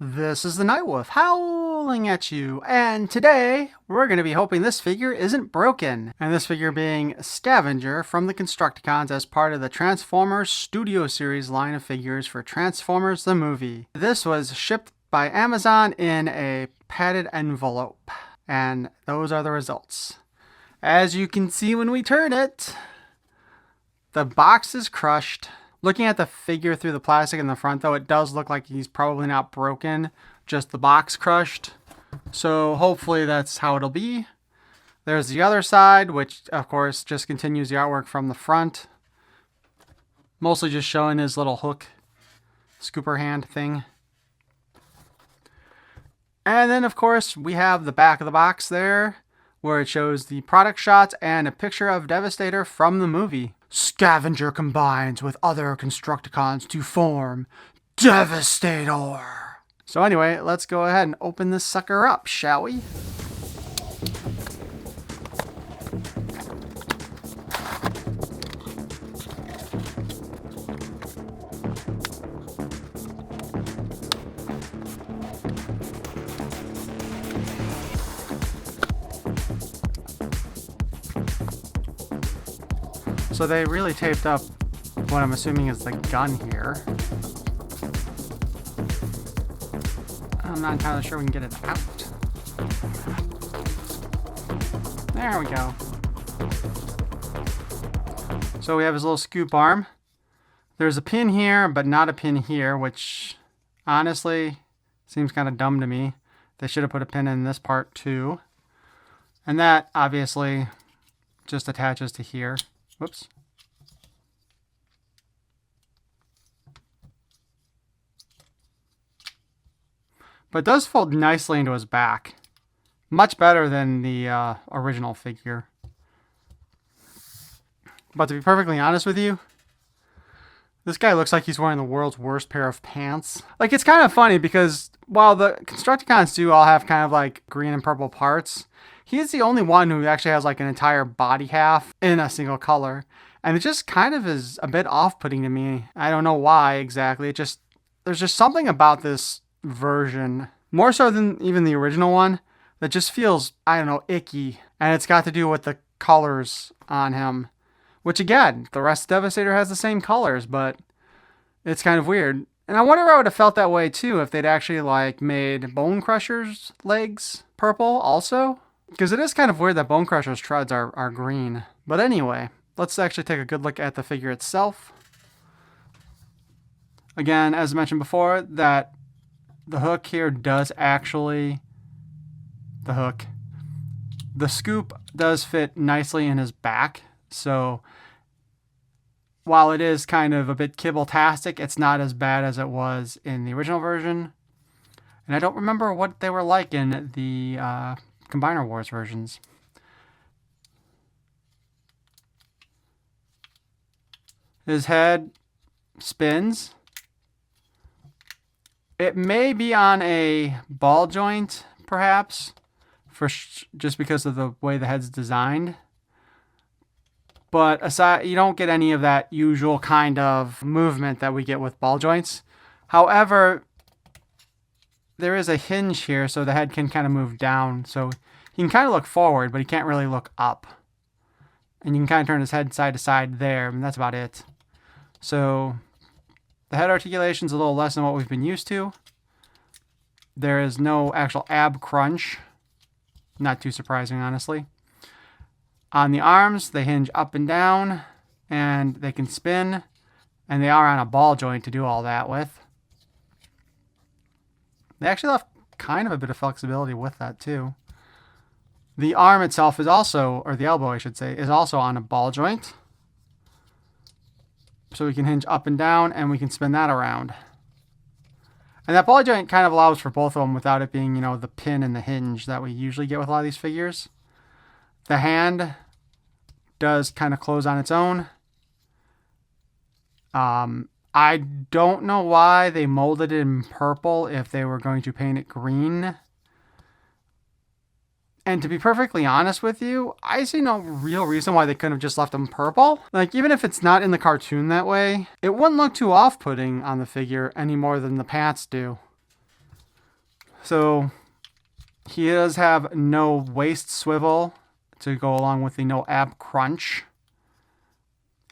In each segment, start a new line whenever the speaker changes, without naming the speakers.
This is the Nightwolf howling at you, and today we're going to be hoping this figure isn't broken. And this figure being Scavenger from the Constructicons as part of the Transformers Studio Series line of figures for Transformers the movie. This was shipped by Amazon in a padded envelope, and those are the results. As you can see when we turn it, the box is crushed. Looking at the figure through the plastic in the front, though, it does look like he's probably not broken, just the box crushed. So hopefully that's how it'll be. There's the other side, which of course just continues the artwork from the front. Mostly just showing his little hook, scooper hand thing. And then of course we have the back of the box there, where it shows the product shots and a picture of Devastator from the movie. Scavenger combines with other Constructicons to form Devastator. So anyway, let's go ahead and open this sucker up, shall we? So they really taped up what I'm assuming is the gun here. I'm not entirely sure we can get it out. There we go. So we have his little scoop arm. There's a pin here, but not a pin here, which honestly seems kind of dumb to me. They should have put a pin in this part too. And that obviously just attaches to here. Whoops. But it does fold nicely into his back. Much better than the original figure. But to be perfectly honest with you, this guy looks like he's wearing the world's worst pair of pants. Like, it's kind of funny because while the Constructicons do all have kind of like green and purple parts, he's the only one who actually has like an entire body half in a single color. And it just kind of is a bit off-putting to me. I don't know why exactly. There's just something about this version, more so than even the original one, that just feels, I don't know, icky. And it's got to do with the colors on him. Which again, the rest of Devastator has the same colors, but it's kind of weird. And I wonder if I would have felt that way too if they'd actually like made Bone Crusher's legs purple also. Because it is kind of weird that Bone Crusher's treads are green. But anyway, let's actually take a good look at the figure itself. Again, as mentioned before, that the hook here does actually... The scoop does fit nicely in his back. So while it is kind of a bit kibble-tastic, it's not as bad as it was in the original version. And I don't remember what they were like in the Combiner Wars versions. His head spins. It may be on a ball joint, perhaps, just because of the way the head's designed. But aside, you don't get any of that usual kind of movement that we get with ball joints. However, there is a hinge here, so the head can kind of move down. So he can kind of look forward, but he can't really look up. And you can kind of turn his head side to side there, and that's about it. So the head articulation is a little less than what we've been used to. There is no actual ab crunch. Not too surprising, honestly. On the arms, they hinge up and down, and they can spin, and they are on a ball joint to do all that with. They actually left kind of a bit of flexibility with that, too. The arm itself is also, or the elbow, I should say, is also on a ball joint. So we can hinge up and down, and we can spin that around. And that ball joint kind of allows for both of them without it being, you know, the pin and the hinge that we usually get with a lot of these figures. The hand does kind of close on its own. I don't know why they molded it in purple if they were going to paint it green. And to be perfectly honest with you, I see no real reason why they couldn't have just left them purple. Like, even if it's not in the cartoon that way, it wouldn't look too off-putting on the figure any more than the pants do. So he does have no waist swivel to go along with the no ab crunch.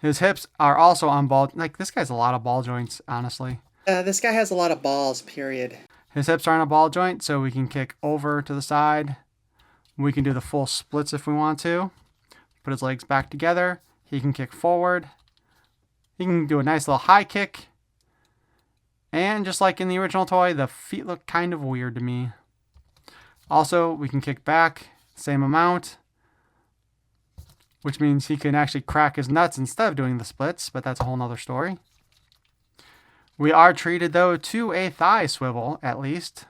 His hips are also on ball. Like, this guy's a lot of ball joints, honestly.
This guy has a lot of balls, period.
His hips are on a ball joint, so we can kick over to the side. We can do the full splits if we want to. Put his legs back together. He can kick forward. He can do a nice little high kick. And just like in the original toy, the feet look kind of weird to me. Also, we can kick back, same amount, which means he can actually crack his nuts instead of doing the splits, but that's a whole nother story. We are treated, though, to a thigh swivel, at least.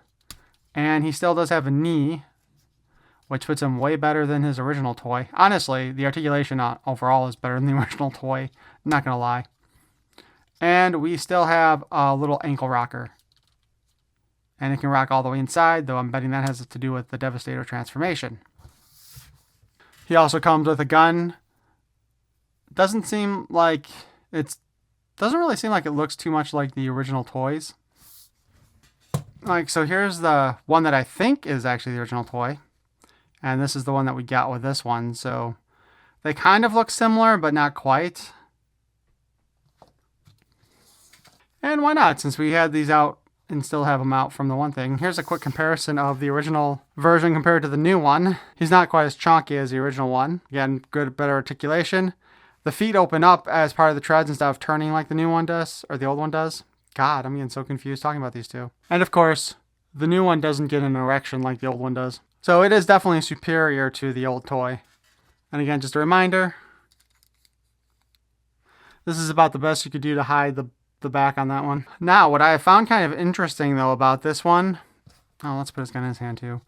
And he still does have a knee, which fits him way better than his original toy. Honestly, the articulation overall is better than the original toy. Not going to lie. And we still have a little ankle rocker. And it can rock all the way inside, though I'm betting that has to do with the Devastator transformation. He also comes with a gun. Doesn't really seem like it looks too much like the original toys. So here's the one that I think is actually the original toy. And this is the one that we got with this one. So they kind of look similar, but not quite. And why not? Since we had these out and still have them out from the one thing. Here's a quick comparison of the original version compared to the new one. He's not quite as chonky as the original one. Again, better articulation. The feet open up as part of the treads instead of turning like the new one does, or the old one does. God, I'm getting so confused talking about these two. And of course, the new one doesn't get an erection like the old one does. So it is definitely superior to the old toy. And again, just a reminder, this is about the best you could do to hide the back on that one. Now, what I found kind of interesting, though, about this one, let's put his gun in his hand, too,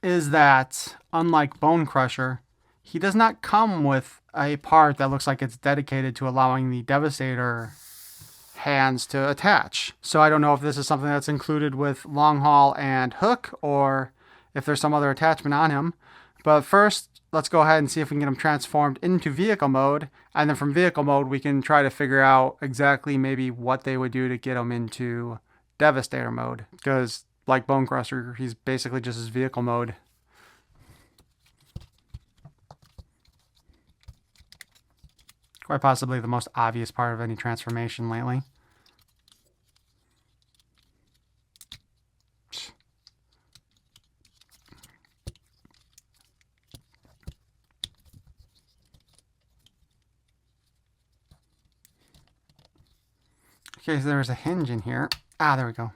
is that, unlike Bone Crusher, he does not come with a part that looks like it's dedicated to allowing the Devastator hands to attach. So I don't know if this is something that's included with Long Haul and Hook, or if there's some other attachment on him. But first, let's go ahead and see if we can get him transformed into vehicle mode. And then from vehicle mode, we can try to figure out exactly maybe what they would do to get him into Devastator mode. Because like Bone Crusher, he's basically just his vehicle mode. Quite possibly the most obvious part of any transformation lately. Okay, so there's a hinge in here. There we go.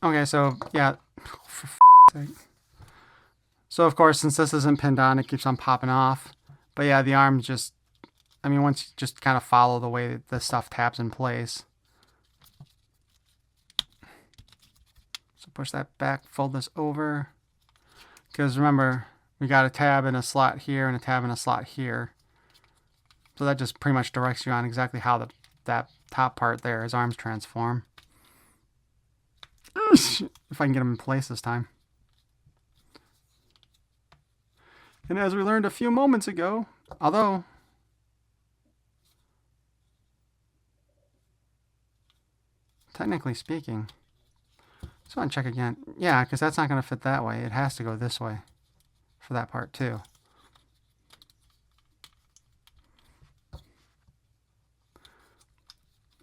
Okay, so, yeah. For sake. So, of course, since this isn't pinned on, it keeps on popping off. But yeah, the arms just, once you just kind of follow the way that this stuff tabs in place. So push that back, fold this over. Because remember, we got a tab in a slot here and a tab in a slot here. So that just pretty much directs you on exactly how that top part there, his arms transform. If I can get him in place this time. And as we learned a few moments ago, although technically speaking, just want to check again. Yeah, because that's not going to fit that way. It has to go this way for that part too.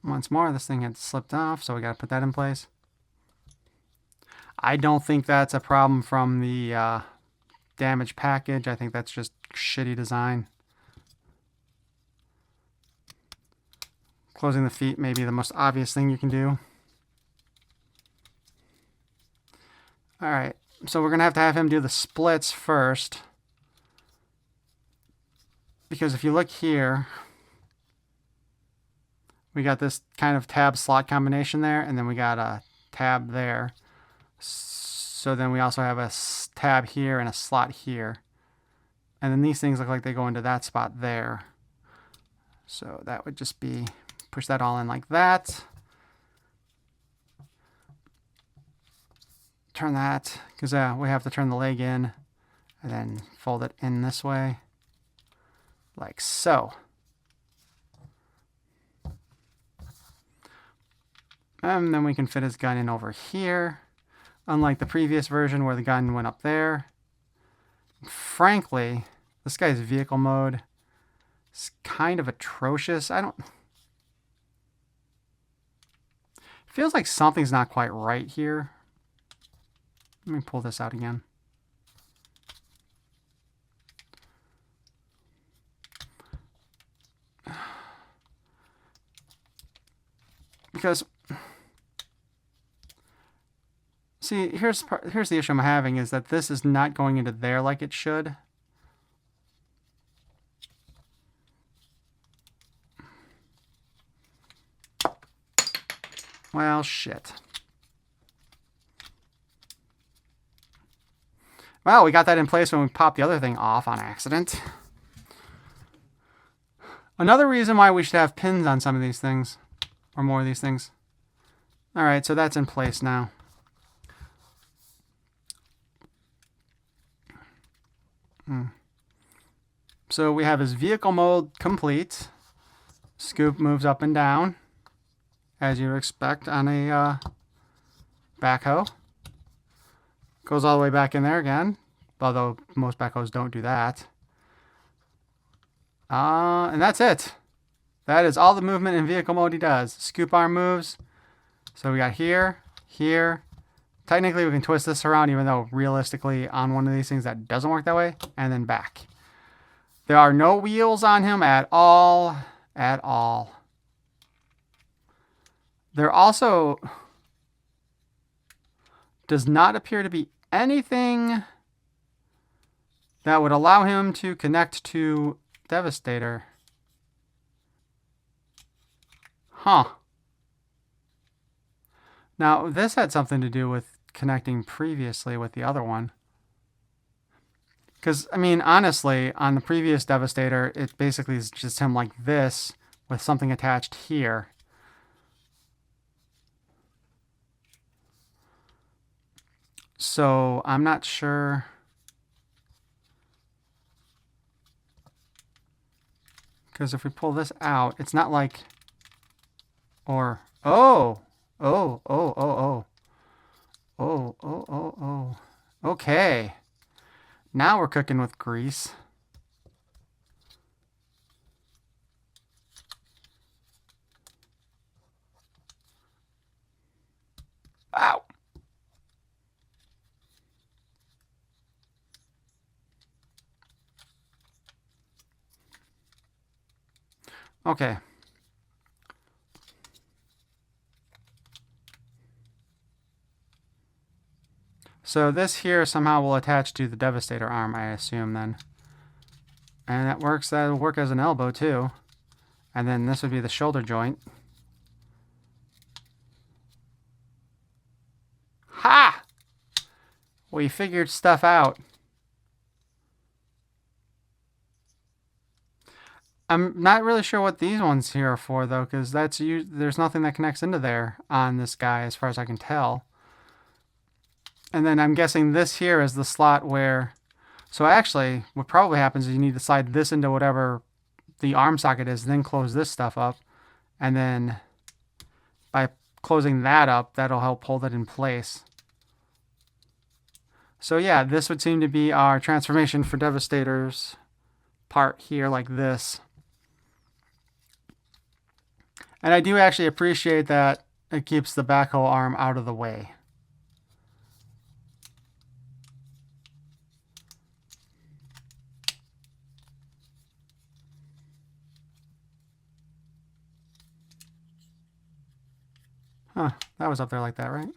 Once more, this thing had slipped off, so we got to put that in place. I don't think that's a problem from the damaged package. I think that's just shitty design. Closing the feet may be the most obvious thing you can do. Alright, so we're going to have him do the splits first. Because if you look here, we got this kind of tab slot combination there, and then we got a tab there. So then we also have a tab here and a slot here. And then these things look like they go into that spot there. So that would just be, push that all in like that. Turn that, because we have to turn the leg in and then fold it in this way. like so. And then we can fit his gun in over here. Unlike the previous version where the gun went up there. Frankly, this guy's vehicle mode is kind of atrocious. Feels like something's not quite right here. Let me pull this out again. Because, see, here's the issue I'm having is that this is not going into there like it should. Well, shit. Well, we got that in place when we popped the other thing off on accident. Another reason why we should have pins on some of these things. Or more of these things. Alright, so that's in place now. So we have his vehicle mode complete. Scoop moves up and down, as you'd expect on a backhoe. Goes all the way back in there again, although most backhoes don't do that. And that's it. That is all the movement in vehicle mode he does. Scoop arm moves. So we got here, here. Technically, we can twist this around, even though realistically on one of these things that doesn't work that way. And then back. There are no wheels on him at all. At all. There also does not appear to be anything that would allow him to connect to Devastator. Huh. Now, this had something to do with connecting previously with the other one. Because, I mean, honestly, on the previous Devastator, it basically is just him like this with something attached here. So, I'm not sure. Because if we pull this out, it's not like... Or... Oh! Oh, oh, oh, oh. Oh, oh, oh, oh. Okay. Now we're cooking with grease. Ow! Okay. So this here somehow will attach to the Devastator arm, I assume, then. And that works. That'll work as an elbow, too. And then this would be the shoulder joint. Ha! We figured stuff out. I'm not really sure what these ones here are for, though, because there's nothing that connects into there on this guy, as far as I can tell. And then I'm guessing this here is the slot where... So actually, what probably happens is you need to slide this into whatever the arm socket is, then close this stuff up. And then by closing that up, that'll help hold it in place. So yeah, this would seem to be our transformation for Devastator's part here, like this. And I do actually appreciate that it keeps the backhoe arm out of the way. Huh, that was up there like that, right?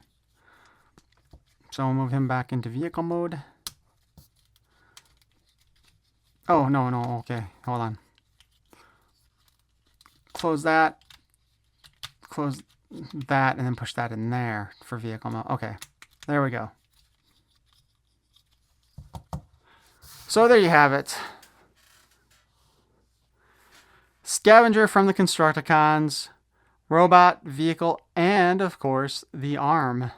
So we'll move him back into vehicle mode. Oh, no, okay, hold on. Close that, and then push that in there for vehicle mode. Okay, there we go. So there you have it. Scavenger from the Constructicons. Robot, vehicle, and of course the arm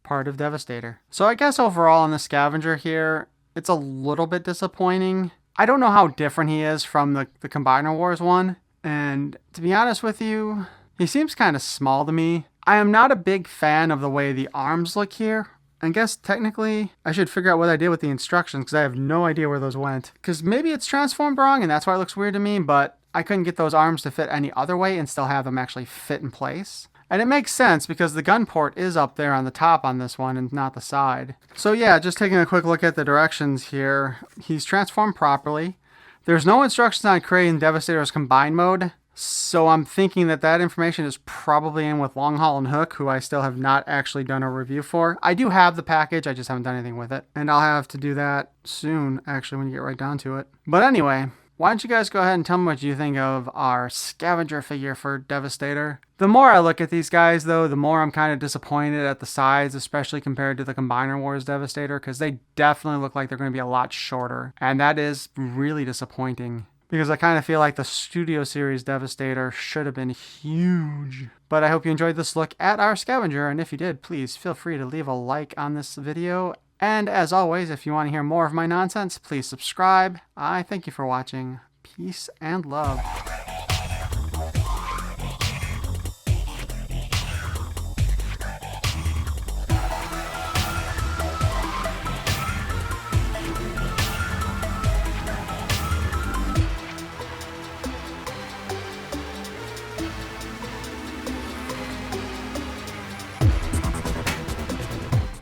part of Devastator. So I guess overall on the Scavenger here, it's a little bit disappointing. I don't know how different he is from the Combiner Wars one. And to be honest with you, he seems kind of small to me. I am not a big fan of the way the arms look here. I guess technically I should figure out what I did with the instructions because I have no idea where those went. Because maybe it's transformed wrong and that's why it looks weird to me, but I couldn't get those arms to fit any other way and still have them actually fit in place. And it makes sense because the gun port is up there on the top on this one and not the side. So yeah, just taking a quick look at the directions here. He's transformed properly. There's no instructions on creating Devastator's combined mode. So I'm thinking that that information is probably in with Long Haul and Hook, who I still have not actually done a review for. I do have the package, I just haven't done anything with it. And I'll have to do that soon, actually, when you get right down to it. But anyway, why don't you guys go ahead and tell me what you think of our Scavenger figure for Devastator. The more I look at these guys, though, the more I'm kind of disappointed at the size, especially compared to the Combiner Wars Devastator, because they definitely look like they're going to be a lot shorter. And that is really disappointing. Because I kind of feel like the Studio Series Devastator should have been huge. But I hope you enjoyed this look at our Scavenger, and if you did, please feel free to leave a like on this video. And as always, if you want to hear more of my nonsense, please subscribe. I thank you for watching. Peace and love.